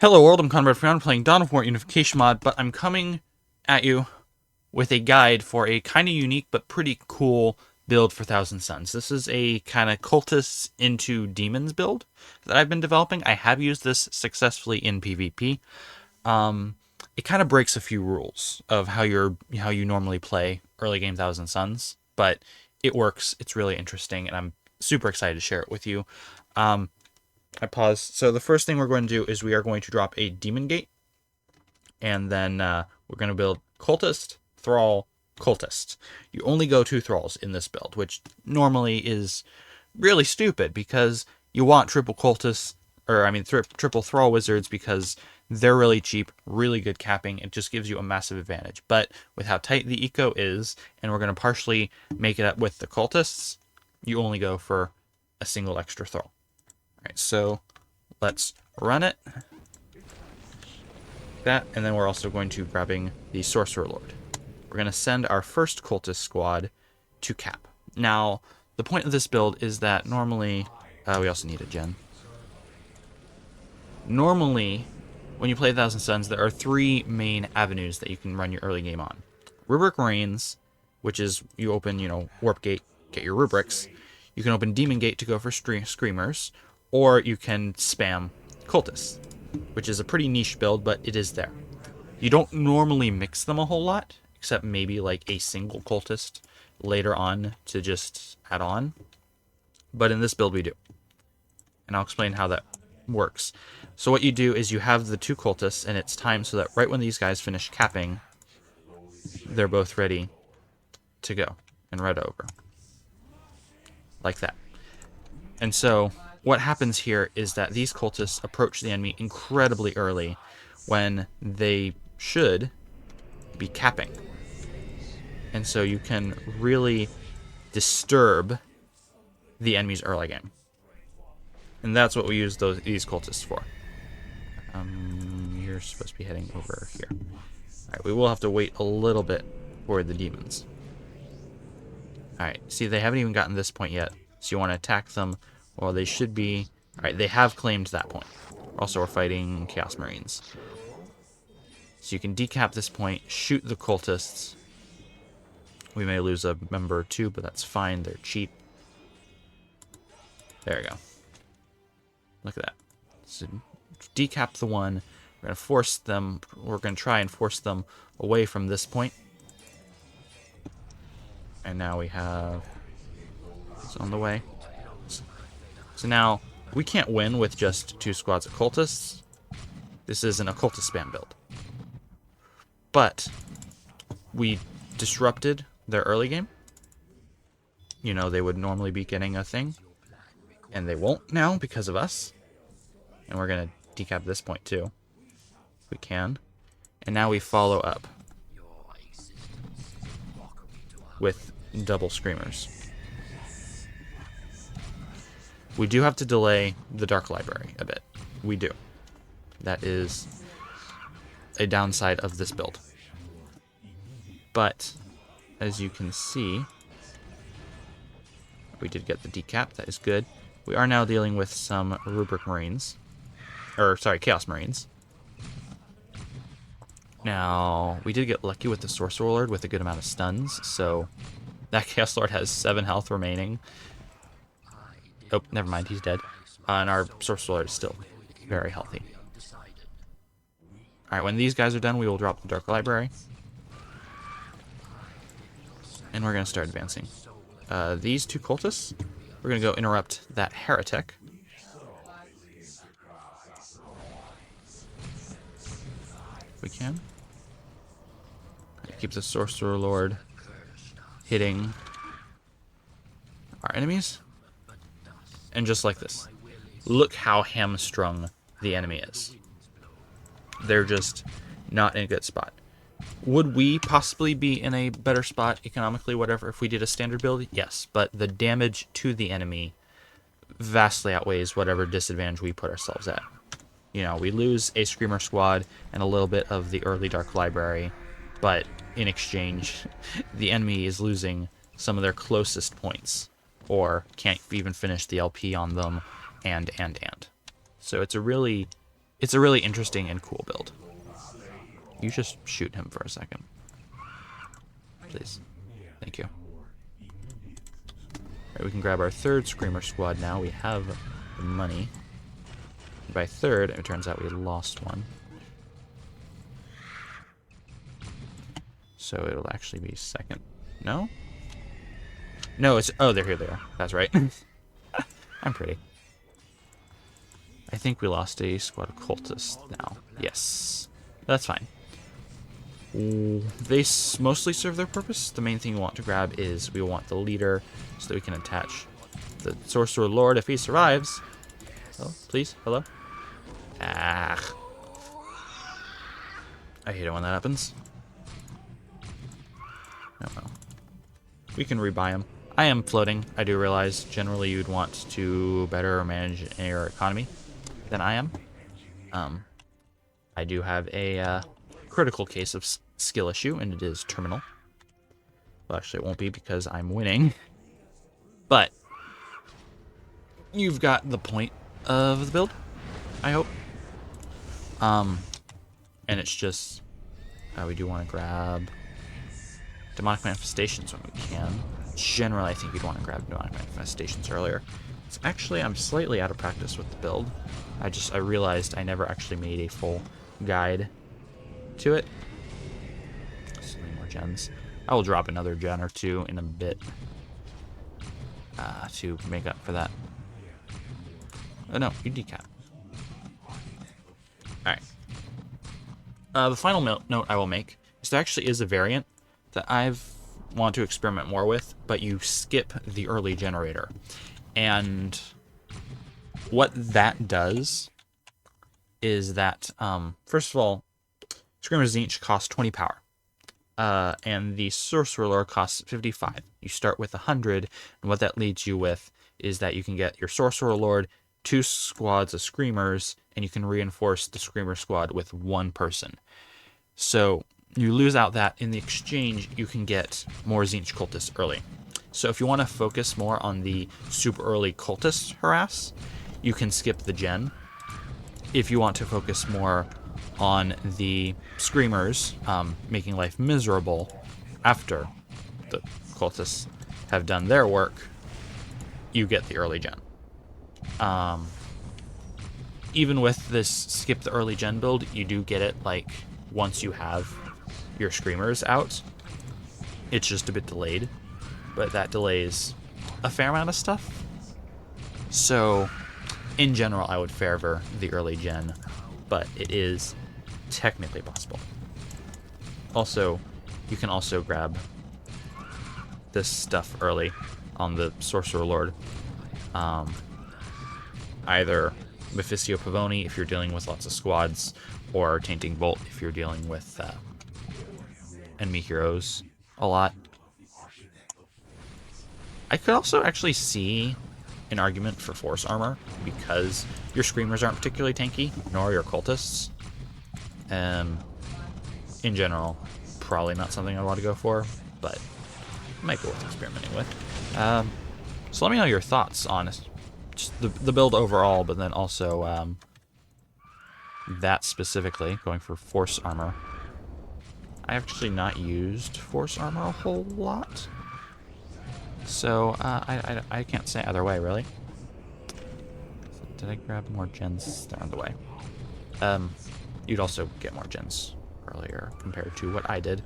Hello world, I'm Conrad Frown playing Dawn of War Unification Mod, but I'm coming at you with a guide for a kind of unique but pretty cool build for Thousand Suns. This is a kind of cultists into demons build that I've been developing. I have used this successfully in PvP. It kind of breaks a few rules of how you normally play early game Thousand Suns, but it works. It's really interesting, and I'm super excited to share it with you. I paused. So the first thing we're going to do is we are going to drop a Demon Gate, and then we're going to build Cultist, Thrall, Cultist. You only go 2 Thralls in this build, which normally is really stupid because you want triple Cultists, or I mean triple Thrall Wizards because they're really cheap, really good capping. It just gives you a massive advantage. But with how tight the eco is, and we're going to partially make it up with the Cultists, you only go for a single extra Thrall. Alright, so let's run it. That, and then we're also going to grabbing the Sorcerer Lord. We're going to send our first Cultist squad to cap. Now, the point of this build is that normally... we also need a gen. Normally, when you play Thousand Suns, there are 3 main avenues that you can run your early game on. Rubric Reigns, which is you open, Warp Gate, get your Rubrics. You can open Demon Gate to go for Screamers. Or you can spam Cultists, which is a pretty niche build, but it is there. You don't normally mix them a whole lot, except maybe like a single Cultist later on to just add on. But in this build we do. And I'll explain how that works. So what you do is you have the 2 Cultists, and it's time so that right when these guys finish capping, they're both ready to go and read over. Like that. And so what happens here is that these cultists approach the enemy incredibly early when they should be capping. And so you can really disturb the enemy's early game. And that's what we use these cultists for. You're supposed to be heading over here. Alright, we will have to wait a little bit for the demons. Alright, see, they haven't even gotten this point yet. So you want to attack them. Well, they should be... Alright, they have claimed that point. Also, we're fighting Chaos Marines. So you can decap this point, shoot the cultists. We may lose a member or 2, but that's fine. They're cheap. There we go. Look at that. So decap the one. We're going to force them... We're going to try and force them away from this point. And now we have... It's on the way. So now, we can't win with just 2 squads of cultists. This isn't a cultist spam build. But, we disrupted their early game. They would normally be getting a thing. And they won't now because of us. And we're going to decap this point too. If we can. And now we follow up with double Screamers. We do have to delay the Dark Library a bit. We do. That is a downside of this build. But, as you can see, we did get the decap. That is good. We are now dealing with some Rubric Marines. Chaos Marines. Now, we did get lucky with the Sorcerer Lord with a good amount of stuns, so that Chaos Lord has 7 health remaining. Oh, never mind, he's dead. And our Sorcerer Lord is still very healthy. Alright, when these guys are done, we will drop the Dark Library. And we're going to start advancing. These 2 cultists, we're going to go interrupt that heretic. If we can. Keep the Sorcerer Lord hitting our enemies. And just like this. Look how hamstrung the enemy is. They're just not in a good spot. Would we possibly be in a better spot economically, whatever, if we did a standard build? Yes, but the damage to the enemy vastly outweighs whatever disadvantage we put ourselves at. We lose a Screamer squad and a little bit of the early Dark Library, but in exchange, the enemy is losing some of their closest points. Or can't even finish the LP on them, and. So it's a really It's a really interesting and cool build. You just shoot him for a second. Please. Thank you. Alright, we can grab our third Screamer squad now. We have the money. By third, it turns out we lost one. So it'll actually be second. No? No, it's... Oh, they're here they are. That's right. I'm pretty. I think we lost a squad of cultists now. Yes. That's fine. They mostly serve their purpose. The main thing we want to grab is we want the leader so that we can attach the Sorcerer Lord if he survives. Oh, please. Hello? Ah. I hate it when that happens. Oh, well. We can rebuy him. I am floating. I do realize generally you'd want to better manage your economy than I am. I do have a critical case of skill issue, and it is terminal. Well, actually, it won't be because I'm winning. But you've got the point of the build, I hope. And it's just we do want to grab demonic manifestations when we can. Generally, I think you'd want to grab demonic manifestations earlier. It's actually, I'm slightly out of practice with the build. I realized I never actually made a full guide to it. So many more gens. I will drop another gen or two in a bit to make up for that. Oh no, you decap. Alright. The final note I will make is there actually is a variant that I've want to experiment more with, but you skip the early generator. And what that does is that, first of all, Screamers each cost 20 power. And the Sorcerer Lord costs 55. You start with 100, and what that leads you with is that you can get your Sorcerer Lord, 2 squads of Screamers, and you can reinforce the Screamer squad with 1 person. So you lose out that. In the exchange, you can get more Tzeentch Cultists early. So if you want to focus more on the super early Cultist harass, you can skip the gen. If you want to focus more on the Screamers, making life miserable after the Cultists have done their work, you get the early gen. Even with this skip the early gen build, you do get it like once you have your Screamers out. It's just a bit delayed, but that delays a fair amount of stuff. So in general, I would favor the early gen, but it is technically possible. Also, you can also grab this stuff early on the Sorcerer Lord. Either Mephisto Pavoni if you're dealing with lots of squads, or Tainting Bolt if you're dealing with enemy heroes a lot. I could also actually see an argument for Force Armor, because your Screamers aren't particularly tanky, nor your Cultists. In general, probably not something I want to go for, but it might be worth experimenting with. So let me know your thoughts on just the build overall, but then also that specifically, going for Force Armor. I actually not used Force Armor a whole lot, so I can't say either way, really. Did I grab more gens? They're on the way. You'd also get more gens earlier compared to what I did.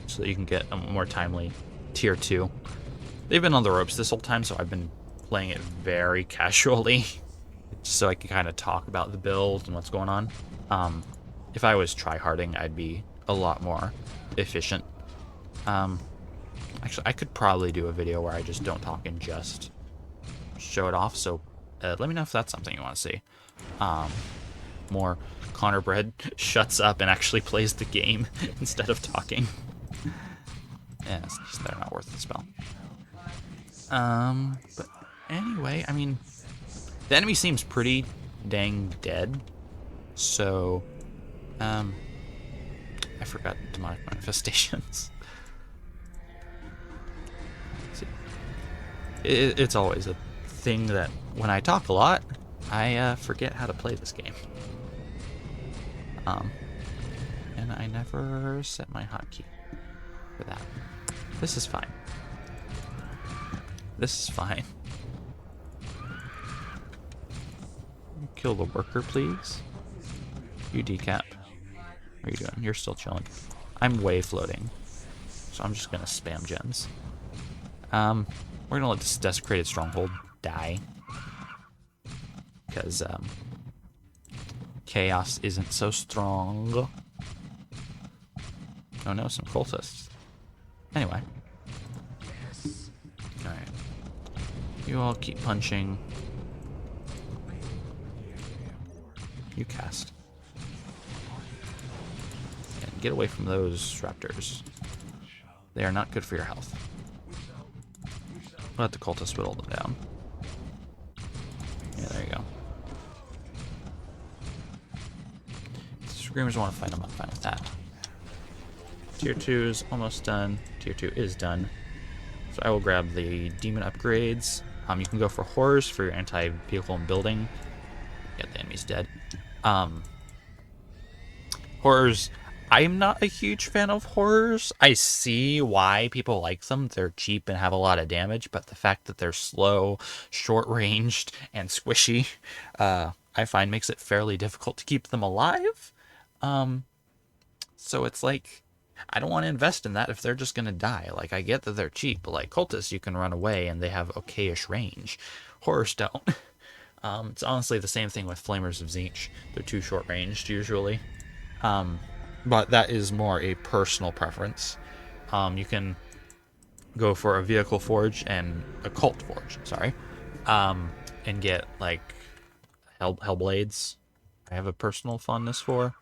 So that you can get a more timely tier 2. They've been on the ropes this whole time, so I've been playing it very casually, just so I can kind of talk about the build and what's going on. If I was tryharding, I'd be a lot more efficient. Actually, I could probably do a video where I just don't talk and just show it off, so let me know if that's something you want to see. More Connor Bread shuts up and actually plays the game instead of talking. Yeah, they're not worth the spell. But anyway, I mean, the enemy seems pretty dang dead, so, I forgot demonic manifestations. It's always a thing that when I talk a lot, I forget how to play this game. And I never set my hotkey for that. This is fine. This is fine. Kill the worker, please. You decap. What are you doing? You're still chilling. I'm way floating, so I'm just gonna spam gens. We're gonna let this desecrated stronghold die, because chaos isn't so strong. Oh no, some cultists. Anyway. Alright. You all keep punching. You cast. And get away from those raptors. They are not good for your health. Let the cultists whittle them down. Yeah, there you go. Screamers want to fight them, I'm fine with that. Tier 2 is almost done. Tier 2 is done. So I will grab the demon upgrades. You can go for horrors for your anti-vehicle and building. Get the enemy's dead. Horrors, I'm not a huge fan of horrors. I see why people like them. They're cheap and have a lot of damage, but the fact that they're slow, short-ranged, and squishy, I find makes it fairly difficult to keep them alive. So it's like, I don't want to invest in that if they're just going to die. Like, I get that they're cheap, but like cultists, you can run away and they have okay-ish range. Horrors don't. It's honestly the same thing with Flamers of Tzeentch. They're too short-ranged, usually. But that is more a personal preference. You can go for a vehicle forge and a cult forge, sorry. And get, like, Hellblades. I have a personal fondness for.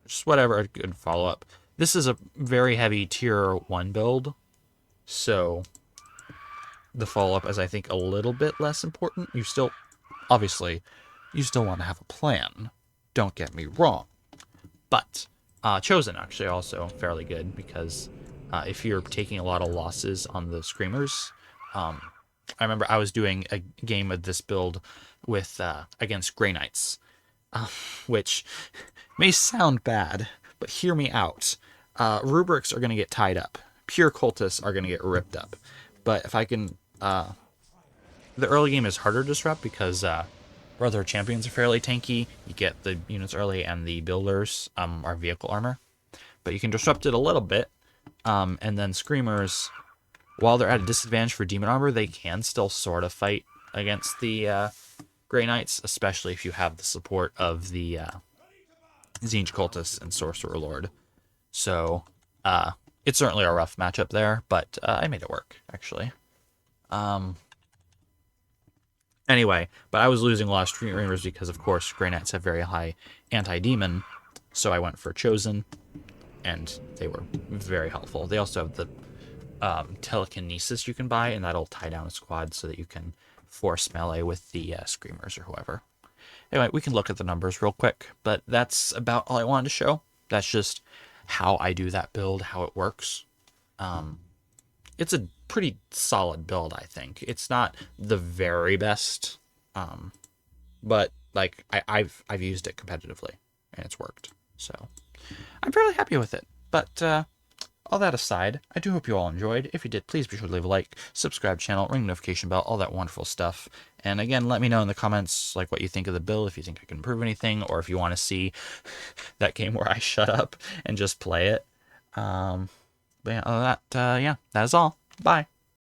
Just whatever, a good follow-up. This is a very heavy tier 1 build, so the follow-up is, I think, a little bit less important. You still, obviously, you still want to have a plan. Don't get me wrong. But Chosen, actually, also fairly good, because if you're taking a lot of losses on the Screamers, I remember I was doing a game of this build with against Grey Knights, which may sound bad, but hear me out. Rubrics are going to get tied up. Pure cultists are going to get ripped up. But if I can... the early game is harder to disrupt because Brother Champions are fairly tanky. You get the units early, and the builders are vehicle armor. But you can disrupt it a little bit. And then Screamers, while they're at a disadvantage for demon armor, they can still sort of fight against the Grey Knights, especially if you have the support of the Tzeentch Cultists and Sorcerer Lord. So, it's certainly a rough matchup there, but I made it work, actually. Anyway, but I was losing a lot of Screamers because, of course, Grey Knights have very high anti-demon, so I went for Chosen, and they were very helpful. They also have the telekinesis you can buy, and that'll tie down a squad so that you can force melee with the Screamers or whoever. Anyway, we can look at the numbers real quick, but that's about all I wanted to show. That's just how I do that build, how it works. It's a pretty solid build, I think. It's not the very best, but like I've used it competitively and it's worked, so I'm fairly happy with it. But all that aside, I do hope you all enjoyed. If you did, please be sure to leave a like, subscribe channel, ring the notification bell, all that wonderful stuff. And again, let me know in the comments like what you think of the build, if you think I can improve anything, or if you want to see that game where I shut up and just play it. But yeah, other than that, yeah, that is all. Bye.